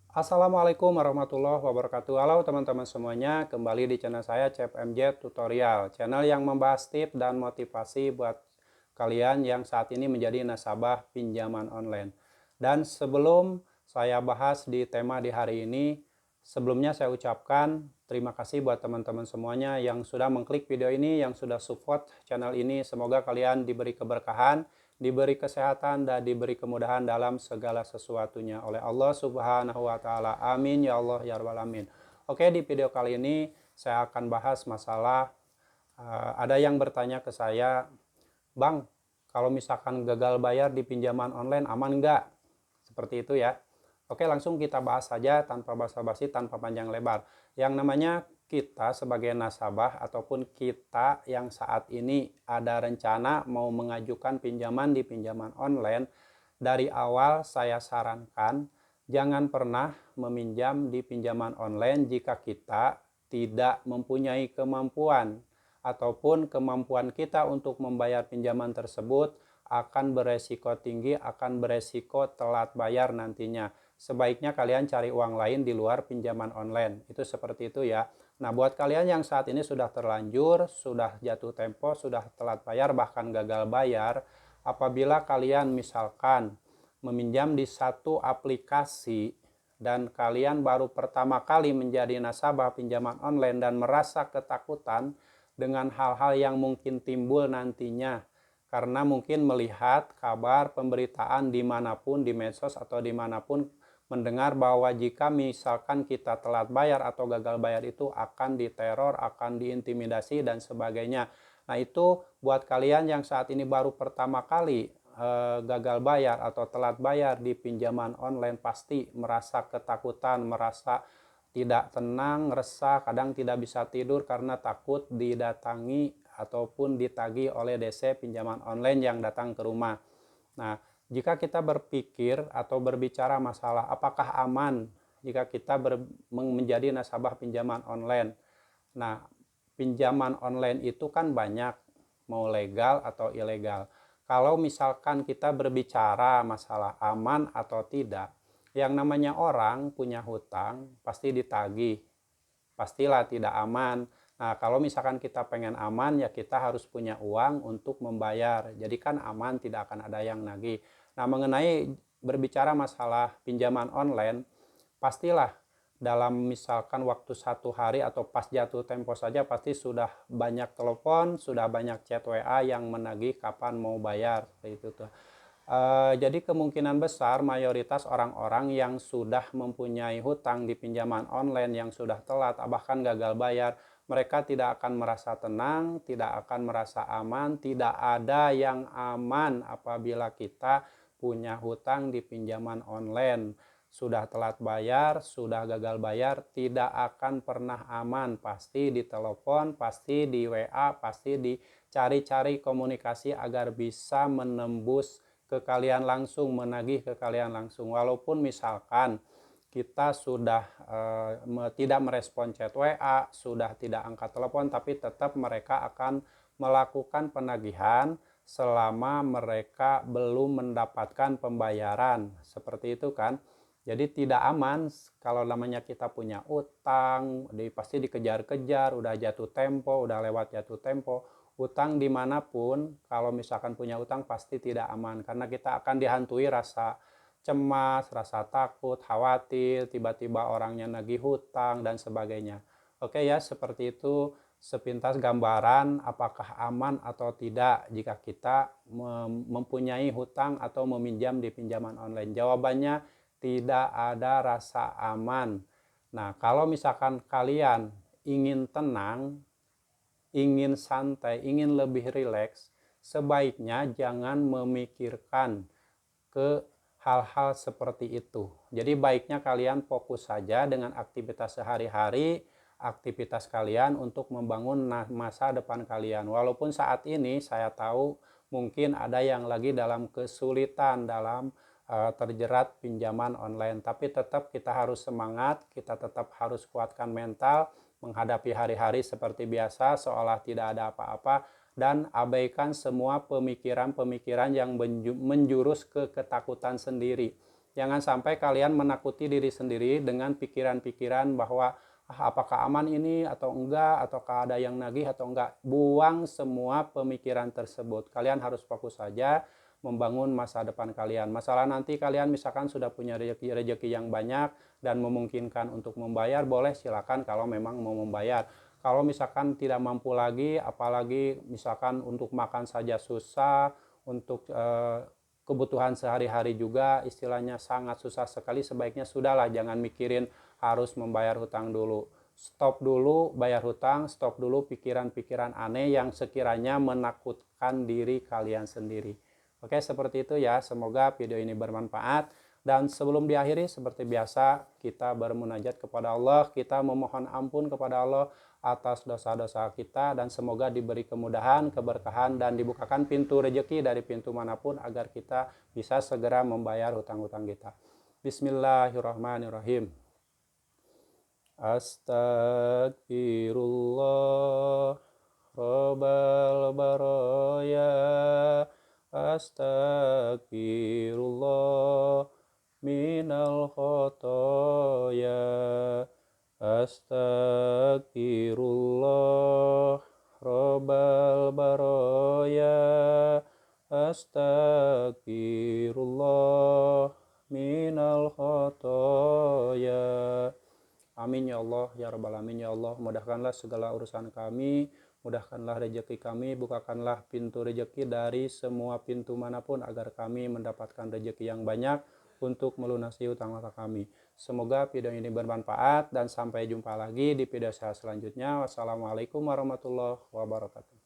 Assalamualaikum warahmatullahi wabarakatuh. Halo teman-teman semuanya, kembali di channel saya Chef MJ Tutorial, channel yang membahas tips dan motivasi buat kalian yang saat ini menjadi nasabah pinjaman online. Dan sebelum saya bahas di tema di hari ini, sebelumnya saya ucapkan terima kasih buat teman-teman semuanya yang sudah mengklik video ini, yang sudah support channel ini. Semoga kalian diberi keberkahan, diberi kesehatan, dan diberi kemudahan dalam segala sesuatunya oleh Allah Subhanahu wa Ta'ala. Amin ya Allah ya Rabbal Alamin. Oke, di video kali ini saya akan bahas masalah ada yang bertanya ke saya, Bang, kalau misalkan gagal bayar di pinjaman online aman nggak? Seperti itu ya. Oke, langsung kita bahas saja tanpa basa-basi, tanpa panjang lebar. Yang namanya kita sebagai nasabah ataupun kita yang saat ini ada rencana mau mengajukan pinjaman di pinjaman online, dari awal saya sarankan jangan pernah meminjam di pinjaman online jika kita tidak mempunyai kemampuan ataupun kemampuan kita untuk membayar pinjaman tersebut akan beresiko tinggi, akan beresiko telat bayar nantinya. Sebaiknya kalian cari uang lain di luar pinjaman online. Itu seperti itu ya. Nah, buat kalian yang saat ini sudah terlanjur, sudah jatuh tempo, sudah telat bayar, bahkan gagal bayar, apabila kalian misalkan meminjam di satu aplikasi dan kalian baru pertama kali menjadi nasabah pinjaman online dan merasa ketakutan dengan hal-hal yang mungkin timbul nantinya karena mungkin melihat kabar pemberitaan dimanapun di medsos atau dimanapun mendengar bahwa jika misalkan kita telat bayar atau gagal bayar itu akan diteror, akan diintimidasi dan sebagainya. Nah, itu buat kalian yang saat ini baru pertama kali gagal bayar atau telat bayar di pinjaman online pasti merasa ketakutan, merasa tidak tenang, resah, kadang tidak bisa tidur karena takut didatangi ataupun ditagih oleh DC pinjaman online yang datang ke rumah. Nah, jika kita berpikir atau berbicara masalah apakah aman jika kita menjadi nasabah pinjaman online. Nah, pinjaman online itu kan banyak, mau legal atau ilegal. Kalau misalkan kita berbicara masalah aman atau tidak, yang namanya orang punya hutang pasti ditagih, pastilah tidak aman. Nah, kalau misalkan kita pengen aman, ya kita harus punya uang untuk membayar. Jadi kan aman, tidak akan ada yang nagih. Nah, mengenai berbicara masalah pinjaman online, pastilah dalam misalkan waktu 1 hari atau pas jatuh tempo saja pasti sudah banyak telepon, sudah banyak chat WA yang menagih kapan mau bayar. Seperti itu tuh. Jadi kemungkinan besar mayoritas orang-orang yang sudah mempunyai hutang di pinjaman online yang sudah telat bahkan gagal bayar, mereka tidak akan merasa tenang, tidak akan merasa aman, tidak ada yang aman apabila kita punya hutang di pinjaman online. Sudah telat bayar, sudah gagal bayar, tidak akan pernah aman. Pasti ditelepon, pasti di WA, pasti dicari-cari komunikasi agar bisa menembus ke kalian langsung, menagih ke kalian langsung. Walaupun misalkan kita sudah tidak merespon chat WA, sudah tidak angkat telepon, tapi tetap mereka akan melakukan penagihan selama mereka belum mendapatkan pembayaran. Seperti itu kan. Jadi tidak aman kalau namanya kita punya utang, pasti dikejar-kejar, udah jatuh tempo, udah lewat jatuh tempo. Utang dimanapun, kalau misalkan punya utang pasti tidak aman karena kita akan dihantui rasa cemas, rasa takut, khawatir, tiba-tiba orangnya nagih hutang dan sebagainya. Oke ya, seperti itu sepintas gambaran apakah aman atau tidak jika kita mempunyai hutang atau meminjam di pinjaman online. Jawabannya tidak ada rasa aman. Nah, kalau misalkan kalian ingin tenang, ingin santai, ingin lebih rileks, sebaiknya jangan memikirkan ke hal-hal seperti itu. Jadi baiknya kalian fokus saja dengan aktivitas sehari-hari, aktivitas kalian untuk membangun masa depan kalian. Walaupun saat ini saya tahu mungkin ada yang lagi dalam kesulitan dalam terjerat pinjaman online, tapi tetap kita harus semangat, kita tetap harus kuatkan mental, menghadapi hari-hari seperti biasa seolah tidak ada apa-apa dan abaikan semua pemikiran-pemikiran yang menjurus ke ketakutan sendiri. Jangan sampai kalian menakuti diri sendiri dengan pikiran-pikiran bahwa apakah aman ini atau enggak, ataukah ada yang nagih atau enggak. Buang semua pemikiran tersebut. Kalian harus fokus saja membangun masa depan kalian. Masalah nanti kalian misalkan sudah punya rezeki yang banyak dan memungkinkan untuk membayar, boleh silakan kalau memang mau membayar. Kalau misalkan tidak mampu lagi, apalagi misalkan untuk makan saja susah, untuk kebutuhan sehari-hari juga istilahnya sangat susah sekali, sebaiknya sudahlah, jangan mikirin harus membayar hutang dulu. Stop dulu bayar hutang, stop dulu pikiran-pikiran aneh yang sekiranya menakutkan diri kalian sendiri. Oke, seperti itu ya. Semoga video ini bermanfaat. Dan sebelum diakhiri, seperti biasa, kita bermunajat kepada Allah. Kita memohon ampun kepada Allah atas dosa-dosa kita. Dan semoga diberi kemudahan, keberkahan, dan dibukakan pintu rezeki dari pintu manapun agar kita bisa segera membayar hutang-hutang kita. Bismillahirrahmanirrahim. Astagfirullah Rabbal baraya. Astagfirullah minal khotoya. Astagfirullah Rabbal baraya. Astagfirullah minal khotoya. Amin ya Allah, ya Rabbal Alamin ya Allah. Mudahkanlah segala urusan kami, mudahkanlah rezeki kami, bukakanlah pintu rezeki dari semua pintu manapun agar kami mendapatkan rezeki yang banyak untuk melunasi utang-utang kami. Semoga video ini bermanfaat dan sampai jumpa lagi di video saya selanjutnya. Wassalamualaikum warahmatullahi wabarakatuh.